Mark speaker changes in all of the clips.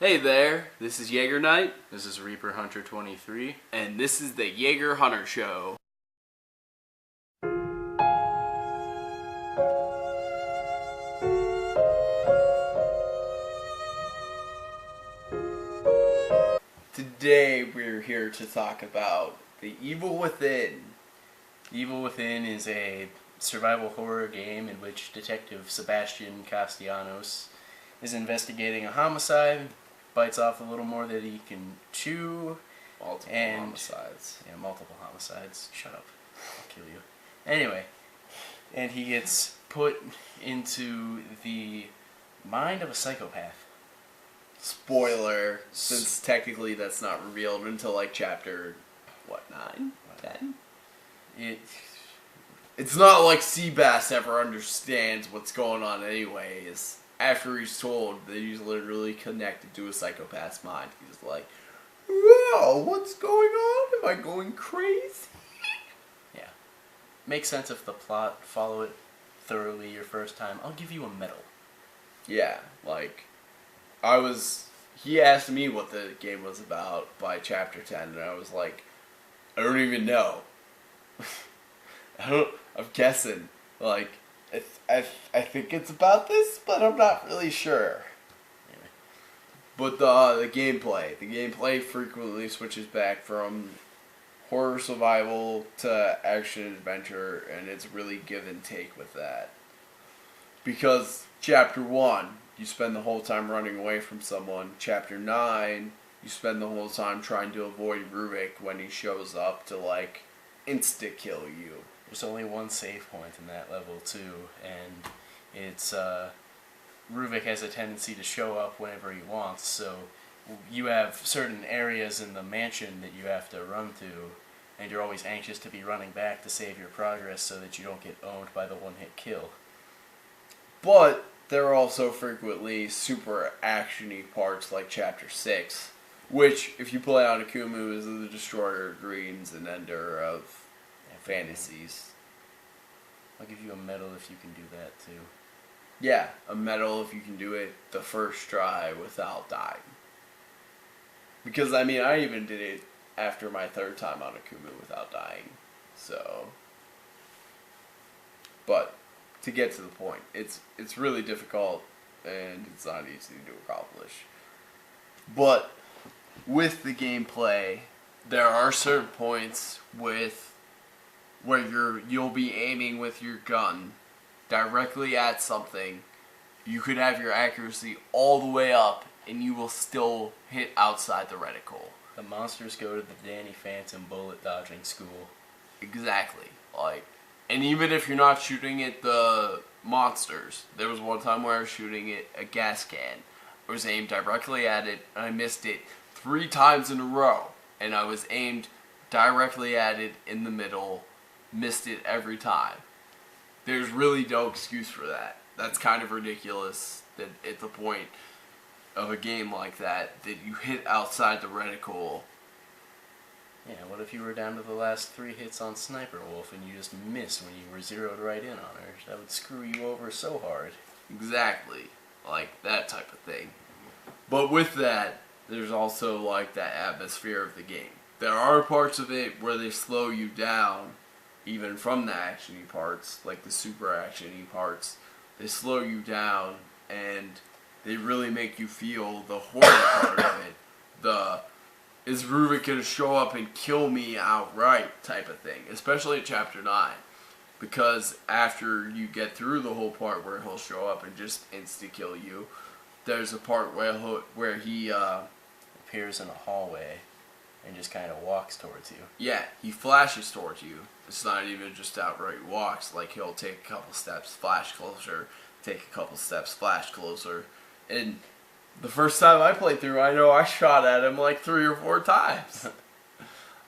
Speaker 1: Hey there, this is Jager Knight,
Speaker 2: This is Reaper Hunter 23.
Speaker 1: and this is the Jager Hunter Show. Today we're here to talk about The Evil Within.
Speaker 2: Evil Within is a survival horror game in which Detective Sebastian Castellanos is investigating a homicide, bites off a little more than he can chew.
Speaker 1: Multiple
Speaker 2: And-
Speaker 1: homicides.
Speaker 2: Yeah, multiple homicides. Shut up. I'll kill you. Anyway, and he gets put into the mind of a psychopath.
Speaker 1: Spoiler, since technically that's not revealed until like chapter, 9? 10? It's not like Seabass ever understands what's going on anyways. After he's told that he's literally connected to a psychopath's mind, he's like, whoa, what's going on? Am I going crazy?
Speaker 2: Yeah. Makes sense if the plot, follow it thoroughly your first time. I'll give you a medal.
Speaker 1: Yeah, like, he asked me what the game was about by chapter 10, and I was like, I don't even know. I'm guessing. Like, I think it's about this, but I'm not really sure.
Speaker 2: Anyway.
Speaker 1: But the gameplay frequently switches back from horror survival to action adventure, and it's really give and take with that. Because chapter 1, you spend the whole time running away from someone. Chapter 9, you spend the whole time trying to avoid Ruvik when he shows up to, like, insta-kill you.
Speaker 2: There's only one save point in that level too, and it's Ruvik has a tendency to show up whenever he wants, so you have certain areas in the mansion that you have to run to, and you're always anxious to be running back to save your progress so that you don't get owned by the one-hit kill.
Speaker 1: But there are also frequently super actiony parts like chapter 6, which, if you play on Akumu, is the destroyer of dreams and ender of fantasies.
Speaker 2: I'll give you a medal if you can do that too.
Speaker 1: Yeah, a medal if you can do it the first try without dying. Because, I mean, I even did it after my third time on Akumu without dying. So, but to get to the point, it's really difficult and it's not easy to accomplish. But with the gameplay, there are certain points where you'll be aiming with your gun directly at something. You could have your accuracy all the way up and you will still hit outside the reticle.
Speaker 2: The monsters go to the Danny Phantom bullet dodging school.
Speaker 1: Exactly. Like, and even if you're not shooting at the monsters, there was one time where I was shooting at a gas can. I was aimed directly at it and I missed it 3 times in a row. And I was aimed directly at it in the middle, missed it every time. There's really no excuse for that. That's kind of ridiculous that at the point of a game like that you hit outside the reticle.
Speaker 2: Yeah, what if you were down to the last 3 hits on Sniper Wolf and you just missed when you were zeroed right in on her? That would screw you over so hard.
Speaker 1: Exactly. Like that type of thing. But with that, there's also like that atmosphere of the game. There are parts of it where they slow you down, even from the actiony parts, like the super actiony parts. They slow you down and they really make you feel the horror part of it. Is Ruvik going to show up and kill me outright type of thing, especially in chapter 9. Because after you get through the whole part where he'll show up and just insta-kill you, there's a part where he
Speaker 2: Appears in a hallway and just kind of walks towards you.
Speaker 1: yeah, he flashes towards you. It's not even just outright walks. Like, he'll take a couple steps, flash closer, take a couple steps, flash closer. And the first time I played through, I know I shot at him like 3 or 4 times.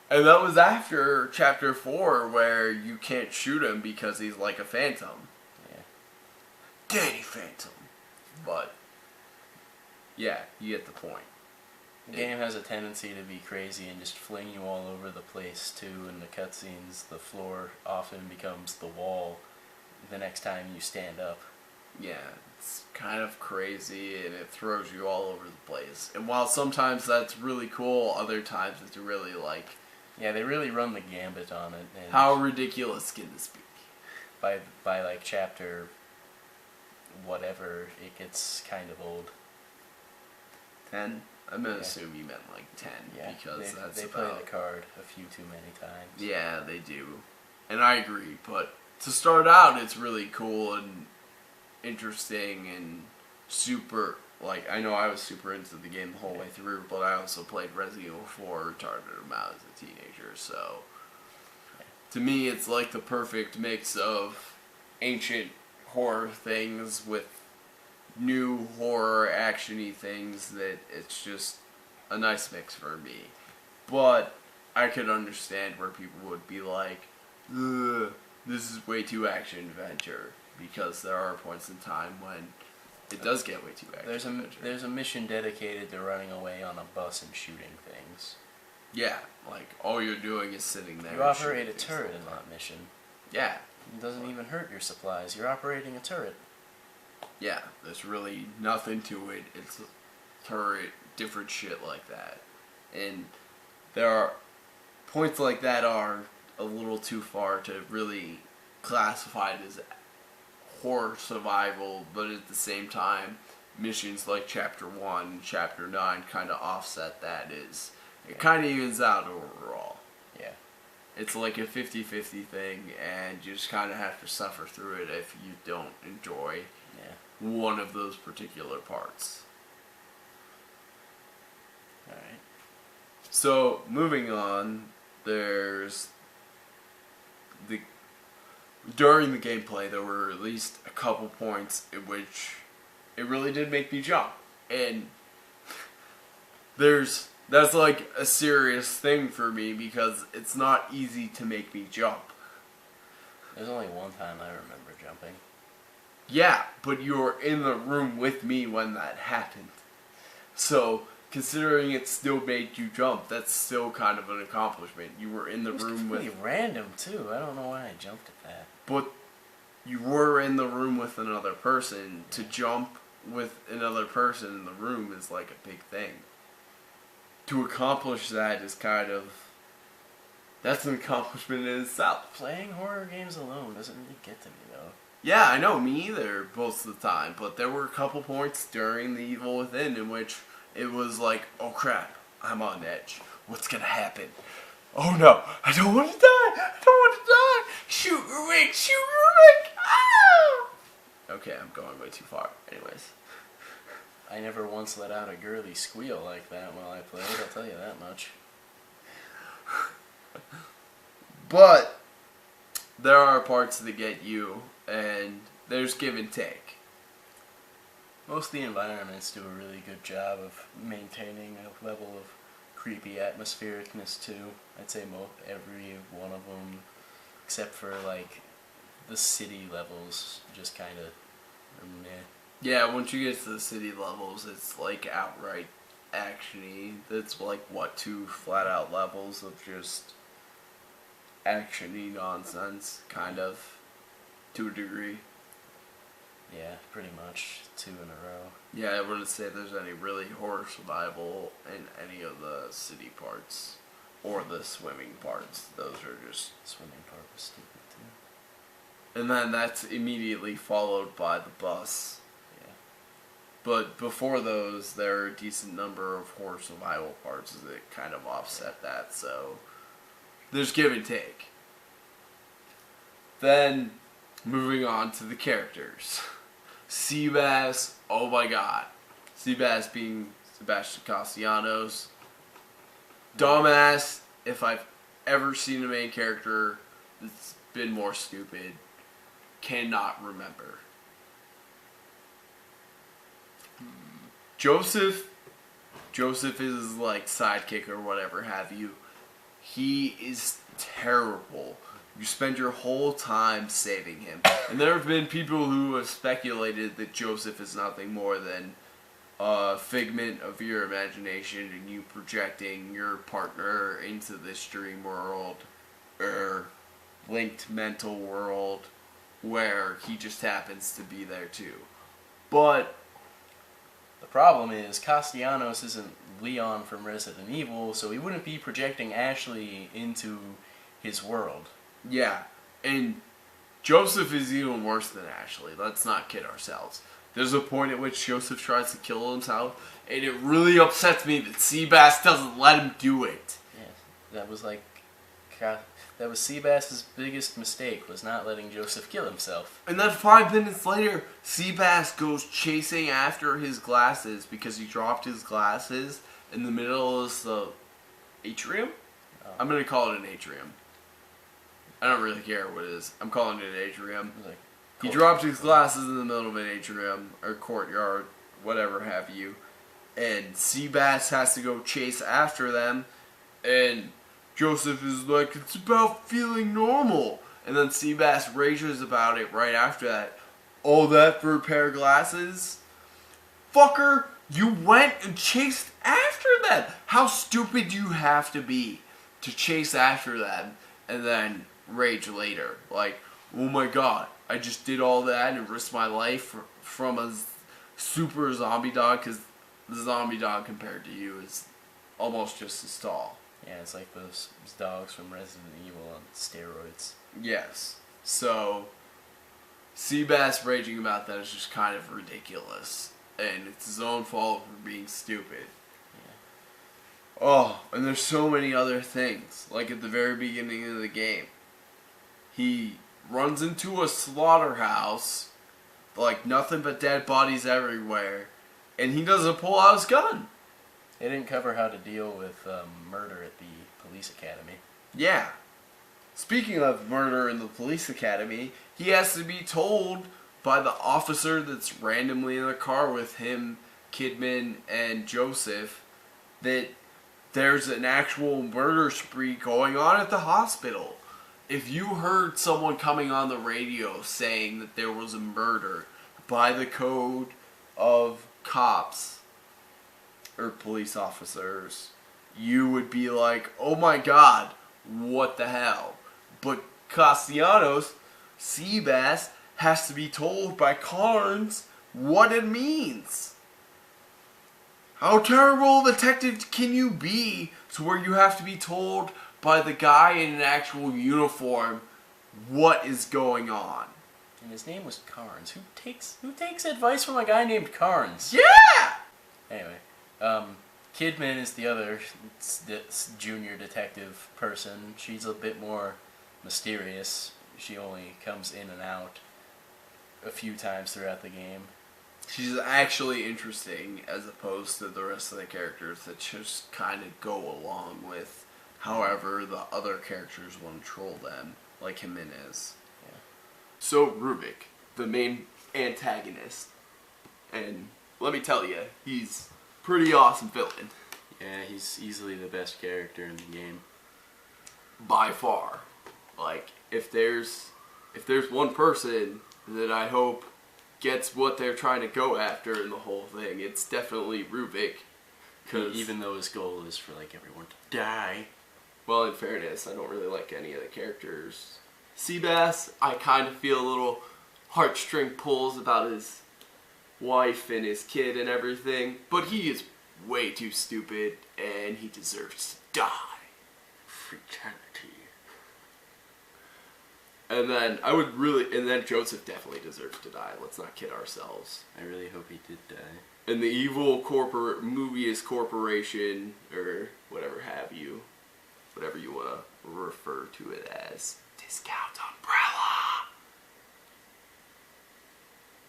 Speaker 1: And that was after chapter 4 where you can't shoot him because he's like a phantom.
Speaker 2: Yeah.
Speaker 1: Danny Phantom. But, yeah, you get the point.
Speaker 2: The game has a tendency to be crazy and just fling you all over the place too. In the cutscenes, the floor often becomes the wall the next time you stand up.
Speaker 1: Yeah, it's kind of crazy and it throws you all over the place. And while sometimes that's really cool, other times it's really like,
Speaker 2: Yeah, they really run the gambit on it. And
Speaker 1: how ridiculous can this be?
Speaker 2: by like chapter whatever, it gets kind of old.
Speaker 1: 10? I'm gonna
Speaker 2: Yeah.
Speaker 1: assume you meant like 10
Speaker 2: Yeah,
Speaker 1: because that's
Speaker 2: they
Speaker 1: about...
Speaker 2: play the card a few too many times.
Speaker 1: Yeah, they do. And I agree, but to start out, it's really cool and interesting and super, like, I know I was super into the game the whole way through, but I also played Resident Evil 4 a retarded amount as a teenager, so to me, it's like the perfect mix of ancient horror things with new horror action-y things that it's just a nice mix for me. But I could understand where people would be like, ugh, this is way too action-adventure, because there are points in time when it does get way too action-adventure.
Speaker 2: There's a mission dedicated to running away on a bus and shooting things.
Speaker 1: Yeah, like, all you're doing is sitting there.
Speaker 2: You operate a turret in that mission.
Speaker 1: Yeah.
Speaker 2: It doesn't even hurt your supplies. You're operating a turret.
Speaker 1: Yeah, there's really nothing to it. It's a turret, different shit like that. And there are points like that are a little too far to really classify it as horror survival, but at the same time, missions like Chapter 1, Chapter 9 kind of offset that. It kind of evens out overall.
Speaker 2: Yeah.
Speaker 1: It's like a 50-50 thing, and you just kind of have to suffer through it if you don't enjoy one of those particular parts.
Speaker 2: Alright.
Speaker 1: So, moving on, there's during the gameplay, there were at least a couple points in which it really did make me jump. And that's like a serious thing for me because it's not easy to make me jump.
Speaker 2: There's only one time I remember jumping.
Speaker 1: Yeah, but you were in the room with me when that happened. So, considering it still made you jump, that's still kind of an accomplishment. You were in the room with...
Speaker 2: It was completely random, too. I don't know why I jumped at that.
Speaker 1: But you were in the room with another person. To jump with another person in the room is like a big thing. To accomplish that is kind of... That's an accomplishment in itself.
Speaker 2: Playing horror games alone doesn't really get to me, though.
Speaker 1: Yeah, I know, me either, most of the time. But there were a couple points during The Evil Within in which it was like, oh crap, I'm on edge. What's gonna happen? Oh no, I don't want to die! I don't want to die! Shoot your wing! Shoot your wing! Ah! Okay, I'm going way too far. Anyways.
Speaker 2: I never once let out a girly squeal like that while I played, I'll tell you that much.
Speaker 1: But there are parts that get you, and there's give and take.
Speaker 2: Most of the environments do a really good job of maintaining a level of creepy atmosphericness too. I'd say every one of them, except for like the city levels, just kind of meh.
Speaker 1: Yeah, once you get to the city levels, it's like outright action-y. That's like, what, 2 flat-out levels of just action-y nonsense, kind of, to a degree.
Speaker 2: Yeah, pretty much 2 in a row.
Speaker 1: Yeah, I wouldn't say there's any really horror survival in any of the city parts, or the swimming parts. Those are just...
Speaker 2: Swimming part was stupid too.
Speaker 1: And then that's immediately followed by the bus. But before those, there are a decent number of horror survival parts that kind of offset that, so there's give and take. Then, moving on to the characters. Seabass, oh my god. Seabass being Sebastian Castellanos. Dumbass, if I've ever seen a main character that's been more stupid. Cannot remember. Joseph is like sidekick or whatever have you. He is terrible. You spend your whole time saving him. And there have been people who have speculated that Joseph is nothing more than a figment of your imagination and you projecting your partner into this dream world or linked mental world where he just happens to be there too. But
Speaker 2: The problem is Castellanos isn't Leon from Resident Evil, so he wouldn't be projecting Ashley into his world.
Speaker 1: yeah, and Joseph is even worse than Ashley. Let's not kid ourselves. There's a point at which Joseph tries to kill himself, and it really upsets me that Seabass doesn't let him do it.
Speaker 2: Yeah, that was like... That was Seabass's biggest mistake, was not letting Joseph kill himself.
Speaker 1: And then 5 minutes later, Seabass goes chasing after his glasses because he dropped his glasses in the middle of the atrium?
Speaker 2: Oh.
Speaker 1: I'm going to call it an atrium. I don't really care what it is. I'm calling it an atrium.
Speaker 2: Like,
Speaker 1: He dropped his glasses in the middle of an atrium, or courtyard, whatever have you. And Seabass has to go chase after them, and Joseph is like, it's about feeling normal. And then Seabass rages about it right after that. All that for a pair of glasses? Fucker, you went and chased after them. How stupid do you have to be to chase after them and then rage later? Like, oh my god, I just did all that and risked my life from a super zombie dog, because the zombie dog compared to you is almost just as tall.
Speaker 2: yeah, it's like those dogs from Resident Evil on steroids.
Speaker 1: Yes. So, Seabass raging about that is just kind of ridiculous. And it's his own fault for being stupid.
Speaker 2: Yeah.
Speaker 1: Oh, and there's so many other things. Like at the very beginning of the game. He runs into a slaughterhouse, like nothing but dead bodies everywhere, and he doesn't pull out his gun.
Speaker 2: They didn't cover how to deal with murder at the police academy.
Speaker 1: Yeah. Speaking of murder in the police academy, he has to be told by the officer that's randomly in the car with him, Kidman, and Joseph that there's an actual murder spree going on at the hospital. If you heard someone coming on the radio saying that there was a murder by the code of cops or police officers, you would be like, oh my god, what the hell? But Castellanos, Seabass, has to be told by Carnes what it means. How terrible a detective can you be to where you have to be told by the guy in an actual uniform what is going on?
Speaker 2: And his name was Carnes. Who takes advice from a guy named Carnes?
Speaker 1: Yeah!
Speaker 2: Anyway, Kidman is the other junior detective person. She's a bit more mysterious. She only comes in and out a few times throughout the game.
Speaker 1: She's actually interesting as opposed to the rest of the characters that just kind of go along with however the other characters want to troll them, like Jimenez.
Speaker 2: Yeah.
Speaker 1: So Rubik, the main antagonist, and let me tell you, he's pretty awesome villain.
Speaker 2: Yeah, he's easily the best character in the game.
Speaker 1: By far. Like, if there's one person that I hope gets what they're trying to go after in the whole thing, it's definitely Rubik.
Speaker 2: Even though his goal is for like everyone to die.
Speaker 1: Well, in fairness, I don't really like any of the characters. Seabass, I kind of feel a little heartstring pulls about his wife and his kid and everything, but he is way too stupid and he deserves to die.
Speaker 2: Fatality.
Speaker 1: And then Joseph definitely deserves to die. Let's not kid ourselves.
Speaker 2: I really hope he did die.
Speaker 1: And the evil Mobius Corporation, or whatever have you, whatever you want to refer to it as, Discount Umbrella.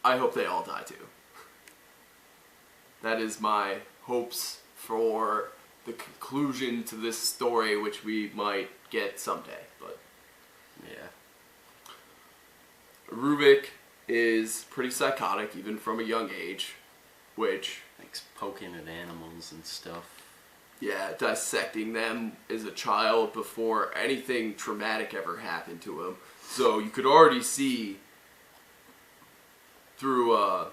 Speaker 1: I hope they all die too. That is my hopes for the conclusion to this story, which we might get someday, but
Speaker 2: Yeah.
Speaker 1: Rubik is pretty psychotic, even from a young age, which,
Speaker 2: Like poking at animals and stuff.
Speaker 1: yeah, dissecting them as a child before anything traumatic ever happened to him. So you could already see through a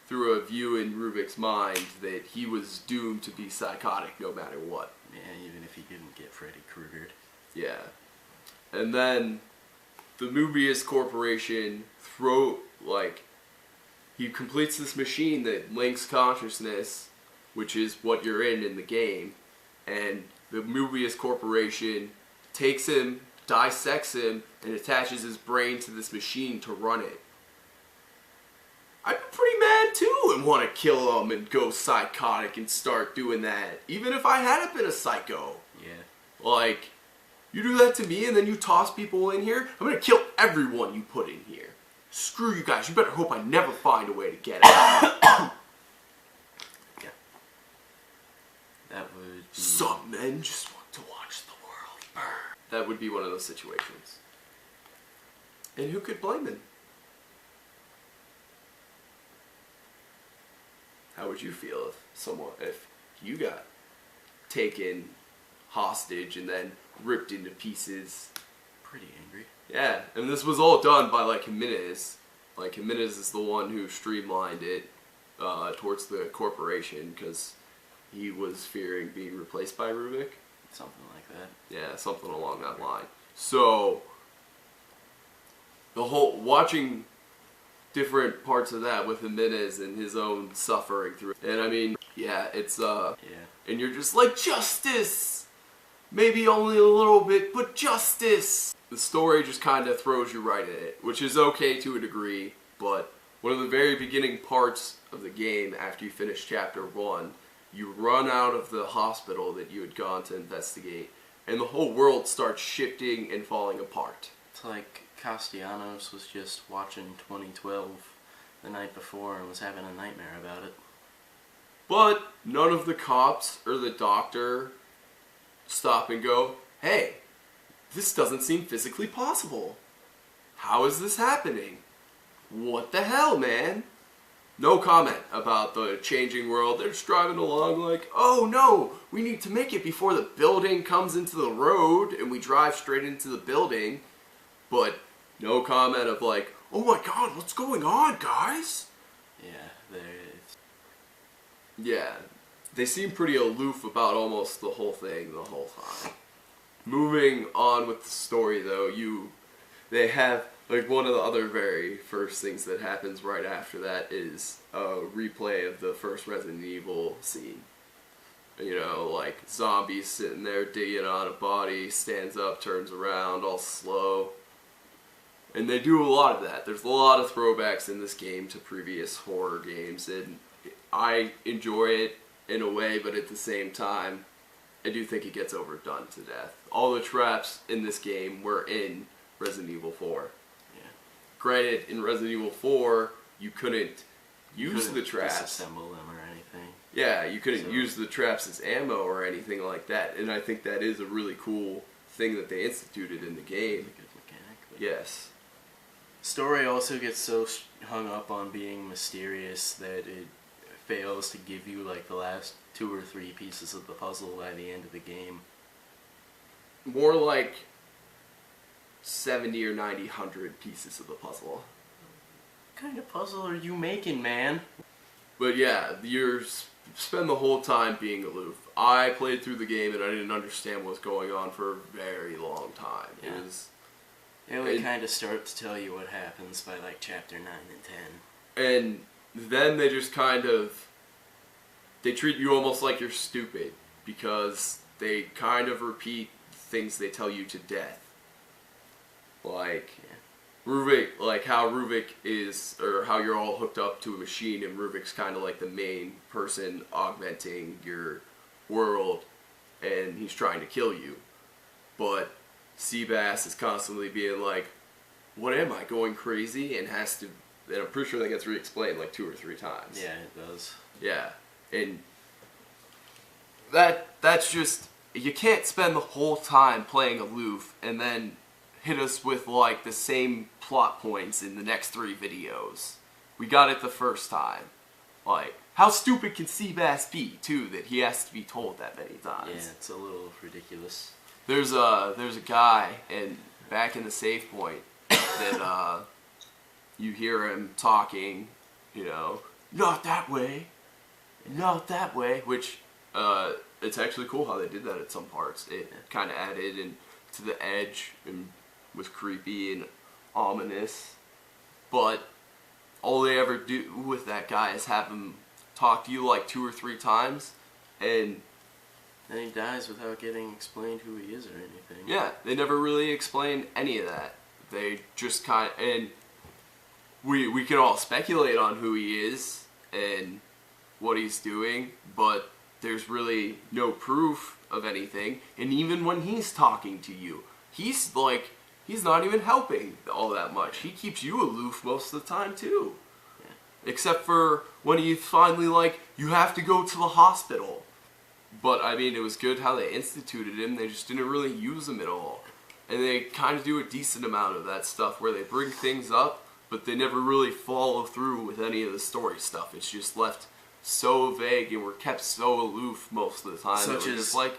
Speaker 1: view in Rubik's mind that he was doomed to be psychotic no matter what.
Speaker 2: Yeah, even if he didn't get Freddy Kruegered.
Speaker 1: Yeah. And then the Mobius Corporation he completes this machine that links consciousness, which is what you're in the game, and the Mobius Corporation takes him, dissects him, and attaches his brain to this machine to run it. I'd be pretty mad too and want to kill him and go psychotic and start doing that, even if I hadn't been a psycho.
Speaker 2: Yeah.
Speaker 1: Like, you do that to me and then you toss people in here, I'm gonna kill everyone you put in here. Screw you guys, you better hope I never find a way to get out.
Speaker 2: Yeah. That would be...
Speaker 1: Some men just want to watch the world burn. That would be one of those situations. And who could blame him? How would you feel if you got taken hostage and then ripped into pieces?
Speaker 2: Pretty angry.
Speaker 1: Yeah, and this was all done by like Jimenez. Like Jimenez is the one who streamlined it towards the corporation because he was fearing being replaced by Rubik.
Speaker 2: Something like that.
Speaker 1: Yeah, something along that line. So the whole watching different parts of that with Jimenez and his own suffering through it. And I mean, yeah, it's
Speaker 2: Yeah.
Speaker 1: and you're just like, justice! Maybe only a little bit, but justice! The story just kind of throws you right in it, which is okay to a degree, but one of the very beginning parts of the game, after you finish Chapter 1, you run out of the hospital that you had gone to investigate, and the whole world starts shifting and falling apart.
Speaker 2: It's like Castellanos was just watching 2012 the night before and was having a nightmare about it.
Speaker 1: But none of the cops or the doctor stop and go, hey, this doesn't seem physically possible. How is this happening? What the hell, man? No comment about the changing world. They're just driving along like, oh no, we need to make it before the building comes into the road, and we drive straight into the building. But no comment of like, oh my god, what's going on, guys?
Speaker 2: Yeah,
Speaker 1: Yeah, they seem pretty aloof about almost the whole thing the whole time. Moving on with the story though, they have, like, one of the other very first things that happens right after that is a replay of the first Resident Evil scene. You know, like, zombies sitting there digging on a body, stands up, turns around, all slow. And they do a lot of that. There's a lot of throwbacks in this game to previous horror games, and I enjoy it in a way, but at the same time, I do think it gets overdone to death. All the traps in this game were in Resident Evil 4.
Speaker 2: Yeah.
Speaker 1: Granted, in Resident Evil 4, you couldn't use the traps.
Speaker 2: Disassemble them or anything.
Speaker 1: Yeah, you couldn't use the traps as ammo or anything like that, and I think that is a really cool thing that they instituted in the game.
Speaker 2: It's a good mechanic.
Speaker 1: Yes.
Speaker 2: Story also gets so hung up on being mysterious that it fails to give you like the last 2 or 3 pieces of the puzzle by the end of the game.
Speaker 1: More like 70 or 90, 100 pieces of the puzzle.
Speaker 2: What kind of puzzle are you making, man?
Speaker 1: But yeah, you spend the whole time being aloof. I played through the game and I didn't understand what was going on for a very long time.
Speaker 2: Yeah.
Speaker 1: It
Speaker 2: would kind of start to tell you what happens by like chapter 9 and 10.
Speaker 1: And then they just kind of, they treat you almost like you're stupid because they kind of repeat things they tell you to death. Like, Ruvik, like how Ruvik is, or how you're all hooked up to a machine and Ruvik's kind of like the main person augmenting your world and he's trying to kill you. But Seabass is constantly being like, what am I, going crazy? And has to, and I'm pretty sure that gets re-explained like 2 or 3 times.
Speaker 2: Yeah, it does.
Speaker 1: Yeah, and that's just, you can't spend the whole time playing aloof and then hit us with like the same plot points in the next 3 videos. We got it the first time. Like, how stupid can Seabass be, too, that he has to be told that many times?
Speaker 2: Yeah, it's a little ridiculous.
Speaker 1: There's a guy, and back in the save point, that you hear him talking, you know, not that way, not that way, which it's actually cool how they did that at some parts. It kind of added to the edge and was creepy and ominous, but all they ever do with that guy is have him talk to you like 2 or 3 times, and
Speaker 2: then he dies without getting explained who he is or anything.
Speaker 1: yeah, they never really explain any of that. They just and we can all speculate on who he is and what he's doing, but there's really no proof of anything. And even when he's talking to you, he's not even helping all that much. He keeps you aloof most of the time too. Yeah. Except for when he's finally like, you have to go to the hospital. But I mean, it was good how they instituted him. They just didn't really use him at all. And they kind of do a decent amount of that stuff where they bring things up, but they never really follow through with any of the story stuff. It's just left so vague, and we're kept so aloof most of the time.
Speaker 2: Such as
Speaker 1: just like,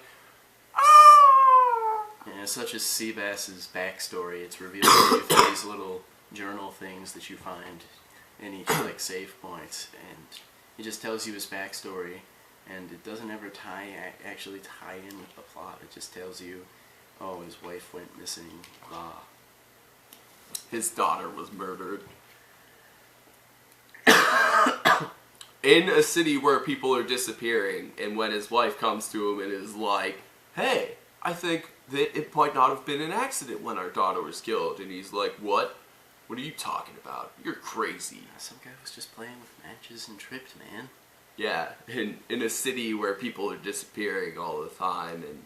Speaker 2: yeah, such as Seabass's backstory. It's revealed to you through these little journal things that you find in each like save point, and it just tells you his backstory, and it doesn't ever actually tie in with the plot. It just tells you, oh, his wife went missing, blah.
Speaker 1: His daughter was murdered. In a city where people are disappearing, and when his wife comes to him and is like, hey, I think that it might not have been an accident when our daughter was killed. And he's like, what? What are you talking about? You're crazy.
Speaker 2: Some guy was just playing with matches and tripped, man.
Speaker 1: Yeah, in a city where people are disappearing all the time, and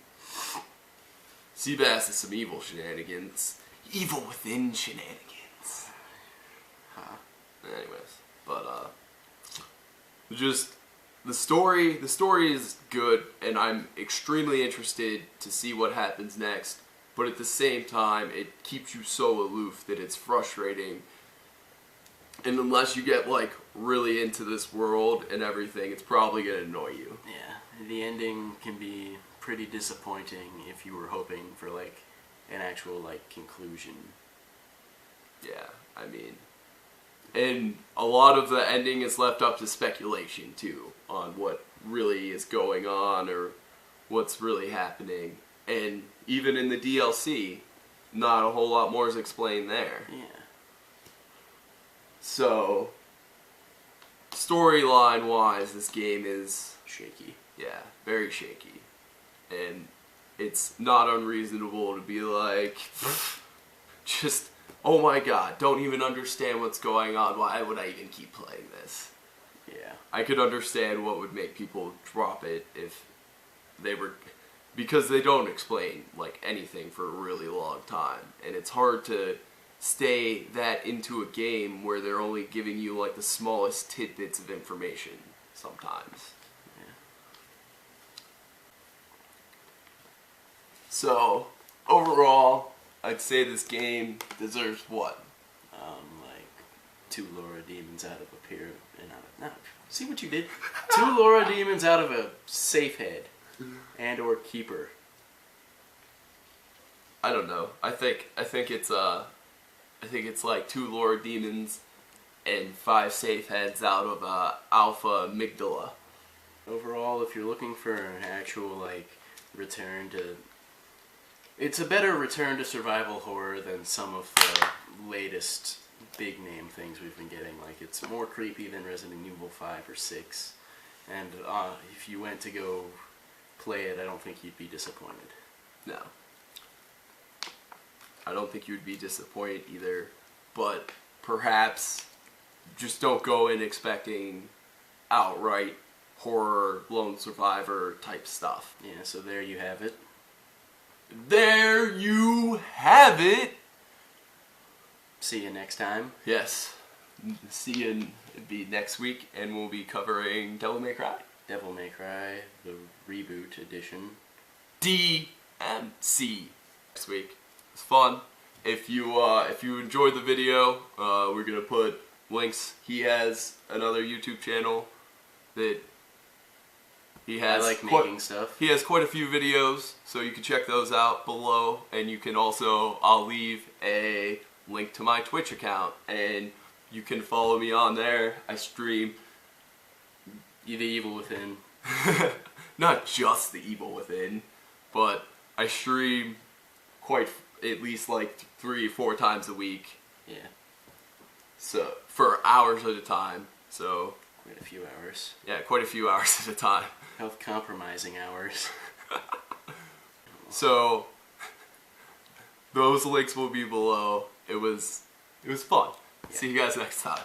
Speaker 1: Seabass is some evil shenanigans. Evil within shenanigans.
Speaker 2: Huh.
Speaker 1: Anyways, but just the story is good, and I'm extremely interested to see what happens next. But at the same time, it keeps you so aloof that it's frustrating. And unless you get like really into this world and everything, it's probably gonna annoy you.
Speaker 2: Yeah, the ending can be pretty disappointing if you were hoping for like an actual like conclusion.
Speaker 1: Yeah, I mean, and a lot of the ending is left up to speculation too on what really is going on or what's really happening. And even in the DLC, not a whole lot more is explained there.
Speaker 2: Yeah.
Speaker 1: So, storyline wise, this game is
Speaker 2: shaky.
Speaker 1: Yeah, very shaky. And it's not unreasonable to be like, just, oh my god, don't even understand what's going on. Why would I even keep playing this?
Speaker 2: Yeah.
Speaker 1: I could understand what would make people drop it if they were, because they don't explain like anything for a really long time. And it's hard to stay that into a game where they're only giving you like the smallest tidbits of information sometimes.
Speaker 2: Yeah.
Speaker 1: So, overall, I'd say this game deserves what?
Speaker 2: Like 2 Laura demons out of a pyramid. No, see what you did? 2 Laura demons out of a safe head and or keeper.
Speaker 1: I don't know. I think it's like 2 Laura demons and 5 safe heads out of alpha amygdala.
Speaker 2: Overall, if you're looking for an actual like return to, it's a better return to survival horror than some of the latest big name things we've been getting. Like, it's more creepy than Resident Evil 5 or 6, and if you went to go play it, I don't think you'd be disappointed.
Speaker 1: No. I don't think you'd be disappointed either, but perhaps just don't go in expecting outright horror, lone survivor type stuff.
Speaker 2: Yeah, so there you have it.
Speaker 1: There you have it!
Speaker 2: See you next time.
Speaker 1: Yes. See you be next week, and we'll be covering Devil May Cry.
Speaker 2: Devil May Cry, the reboot edition.
Speaker 1: DMC. Next week. It's fun. If you enjoyed the video, we're gonna put links. He has another YouTube channel that he has.
Speaker 2: I like making stuff.
Speaker 1: He has quite a few videos, so you can check those out below. And you can also, I'll leave a link to my Twitch account, and you can follow me on there. I stream
Speaker 2: The Evil Within.
Speaker 1: Not just The Evil Within, but I stream quite at least like 3 or 4 times a week.
Speaker 2: Yeah.
Speaker 1: so for hours at a time. So
Speaker 2: Quite a few hours.
Speaker 1: yeah, quite a few hours at a time.
Speaker 2: Health compromising hours.
Speaker 1: So those links will be below. It was fun. See you guys next time.